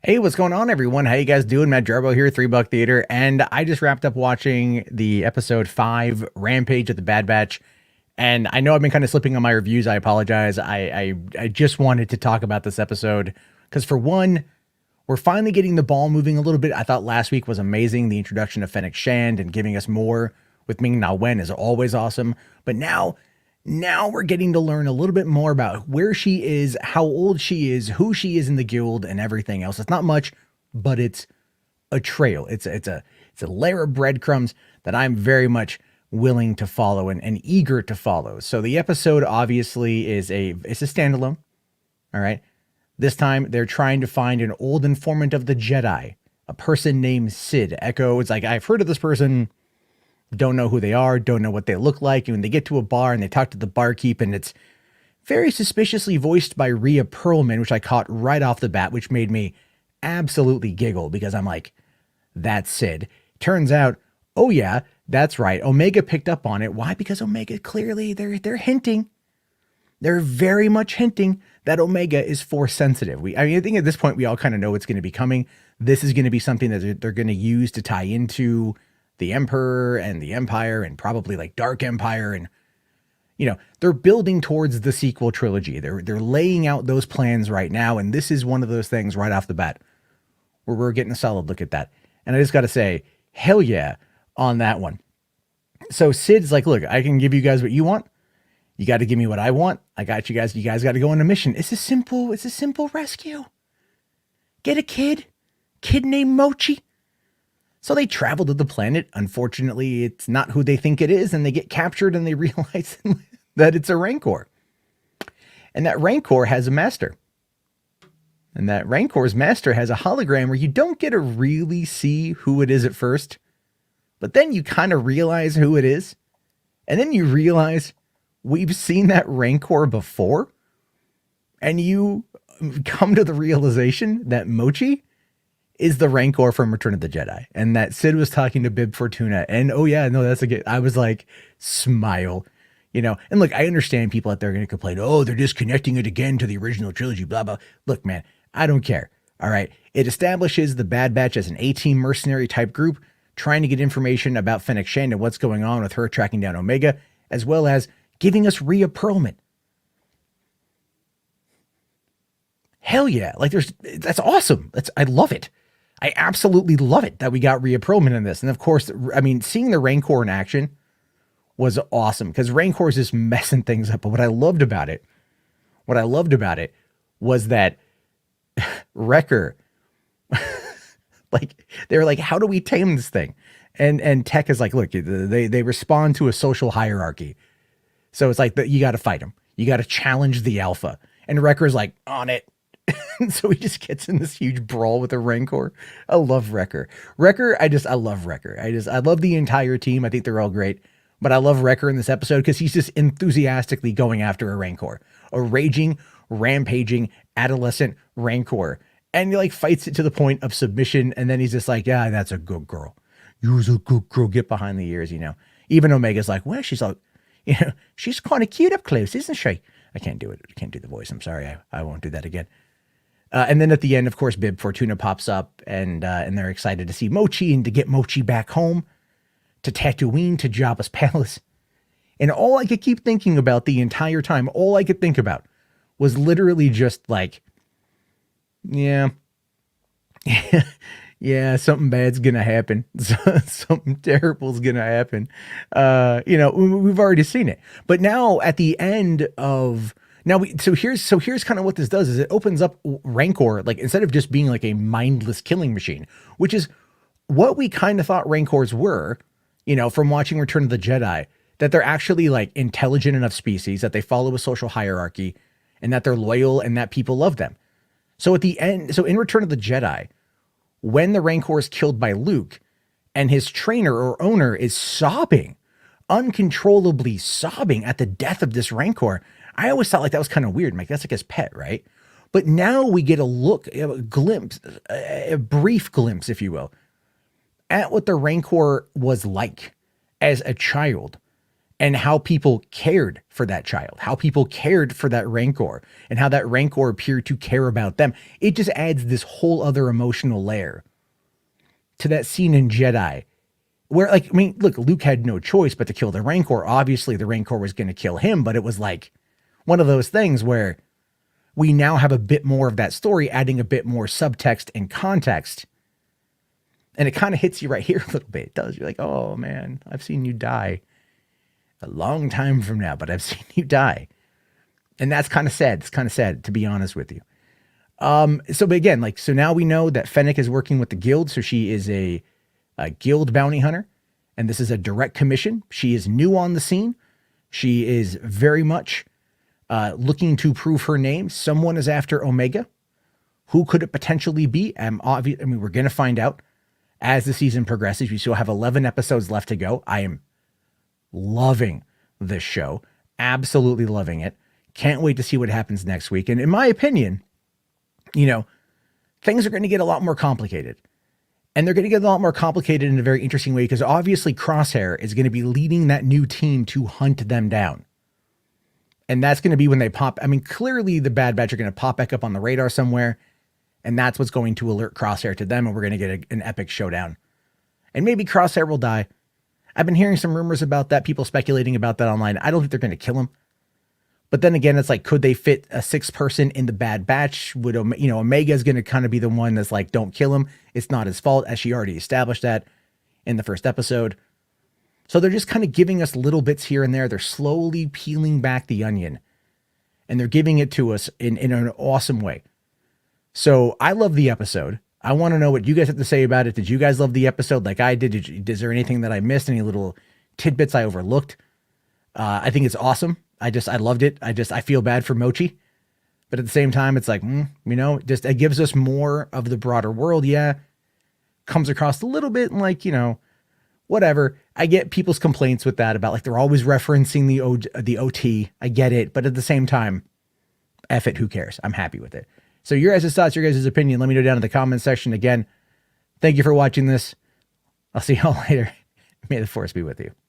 Hey, what's going on, everyone? How you guys doing? Matt Jarbo here, 3 Buck Theater, and I just wrapped up watching the episode 5, Rampage of the Bad Batch. And I know I've been kind of slipping on my reviews. I apologize. I just wanted to talk about this episode because, for one, we're finally getting the ball moving a little bit. I thought last week was amazing. The introduction of Fennec Shand and giving us more with Ming Na Wen is always awesome. But now we're getting to learn a little bit more about where she is, how old she is, who she is in the guild, and everything else. It's not much, but it's a trail. It's a layer of breadcrumbs that I'm very much willing to follow and eager to follow. So the episode obviously it's a standalone. All right. This time they're trying to find an old informant of the Jedi, a person named Sid. Echo, it's like, I've heard of this person, don't know who they are, don't know what they look like. And when they get to a bar and they talk to the barkeep, and it's very suspiciously voiced by Rhea Perlman, which I caught right off the bat, which made me absolutely giggle because I'm like, that's Sid. Turns out, oh yeah, that's right. Omega picked up on it. Why? Because Omega clearly they're hinting. They're very much hinting that Omega is force sensitive. I think at this point we all kind of know what's going to be coming. This is going to be something that they're going to use to tie into the Emperor and the Empire and probably like Dark Empire, and they're building towards the sequel trilogy. They're laying out those plans right now, and this is one of those things right off the bat where we're getting a solid look at that. And I just got to say, hell yeah on that one. So Sid's like, look, I can give you guys what you want. You got to give me what I want. I got you guys. You guys got to go on a mission. It's a simple rescue. Get a kid named Mochi. So they travel to the planet. Unfortunately, it's not who they think it is, and they get captured, and they realize that it's a Rancor. And that Rancor has a master. And that Rancor's master has a hologram where you don't get to really see who it is at first, but then you kind of realize who it is. And then you realize we've seen that Rancor before. And you come to the realization that Mochi is the Rancor from Return of the Jedi, and that Sid was talking to Bib Fortuna. And oh yeah, no, that's a good. I was like, smile, And look, I understand people out there are going to complain. Oh, they're just connecting it again to the original trilogy. Blah blah. Look, man, I don't care. All right, it establishes the Bad Batch as an A-team mercenary type group trying to get information about Fennec Shand and what's going on with her tracking down Omega, as well as giving us Rhea Perlman. Hell yeah, like that's awesome. I love it. I absolutely love it that we got Rhea Perlman in this. And of course, I mean, seeing the Rancor in action was awesome because Rancor is just messing things up. But what I loved about it was that Wrecker, like, they were like, how do we tame this thing? And Tech is like, look, they respond to a social hierarchy. So it's like, you got to fight them. You got to challenge the alpha. And Wrecker's like, on it. So he just gets in this huge brawl with a Rancor. I love Wrecker. I love Wrecker. I love the entire team. I think they're all great. But I love Wrecker in this episode because he's just enthusiastically going after a Rancor. A raging, rampaging, adolescent Rancor. And he like fights it to the point of submission. And then he's just like, yeah, that's a good girl. You're a good girl. Get behind the ears, Even Omega's like, well, she's like, she's kind of cute up close, isn't she? I can't do it. I can't do the voice. I'm sorry. I won't do that again. And then at the end, of course, Bib Fortuna pops up, and they're excited to see Mochi and to get Mochi back home to Tatooine, to Jabba's palace. And all I could keep thinking about the entire time, all I could think about was literally just like, yeah, yeah, something bad's going to happen. Something terrible's going to happen. We've already seen it. But now at the end of... So here's kind of what this does is it opens up Rancor, like, instead of just being like a mindless killing machine, which is what we kind of thought Rancors were, from watching Return of the Jedi, that they're actually like intelligent enough species, that they follow a social hierarchy, and that they're loyal and that people love them. So at the end, so in Return of the Jedi, when the Rancor is killed by Luke and his trainer or owner is sobbing, uncontrollably sobbing at the death of this Rancor, I always thought like that was kind of weird. Like, that's like his pet, right? But now we get a look, a glimpse, a brief glimpse, if you will, at what the Rancor was like as a child. and how people cared for that child, how people cared for that Rancor, and how that Rancor appeared to care about them. It just adds this whole other emotional layer to that scene in Jedi where, like, I mean, look, Luke had no choice but to kill the Rancor. Obviously, the Rancor was going to kill him, but it was like one of those things where we now have a bit more of that story, adding a bit more subtext and context. And it kind of hits you right here a little bit. It does. You're like, oh man, I've seen you die a long time from now, but I've seen you die. And that's kind of sad. It's kind of sad, to be honest with you. But again, like, so now we know that Fennec is working with the guild. So she is a guild bounty hunter, and this is a direct commission. She is new on the scene. She is very much looking to prove her name. Someone is after Omega. Who could it potentially be? We're going to find out as the season progresses. We still have 11 episodes left to go. I am loving this show. Absolutely loving it. Can't wait to see what happens next week. And in my opinion, things are going to get a lot more complicated. And they're going to get a lot more complicated in a very interesting way, because obviously Crosshair is going to be leading that new team to hunt them down. And that's going to be when they pop. I mean, clearly the Bad Batch are going to pop back up on the radar somewhere. And that's what's going to alert Crosshair to them. And we're going to get an epic showdown. And maybe Crosshair will die. I've been hearing some rumors about that, people speculating about that online. I don't think they're going to kill him. But then again, it's like, could they fit a 6th person in the Bad Batch? Would, Omega is going to kind of be the one that's like, don't kill him. It's not his fault, as she already established that in the first episode. So they're just kind of giving us little bits here and there. They're slowly peeling back the onion, and they're giving it to us in an awesome way. So I love the episode. I want to know what you guys have to say about it. Did you guys love the episode like I did? Is there anything that I missed? Any little tidbits I overlooked? I think it's awesome. I loved it. I feel bad for Mochi, but at the same time, it's like, just, it gives us more of the broader world. Yeah. Comes across a little bit like, whatever. I get people's complaints with that about, like, they're always referencing the OT. I get it. But at the same time, F it. Who cares? I'm happy with it. So your guys' thoughts, your guys' opinion, let me know down in the comment section. Again, thank you for watching this. I'll see y'all later. May the force be with you.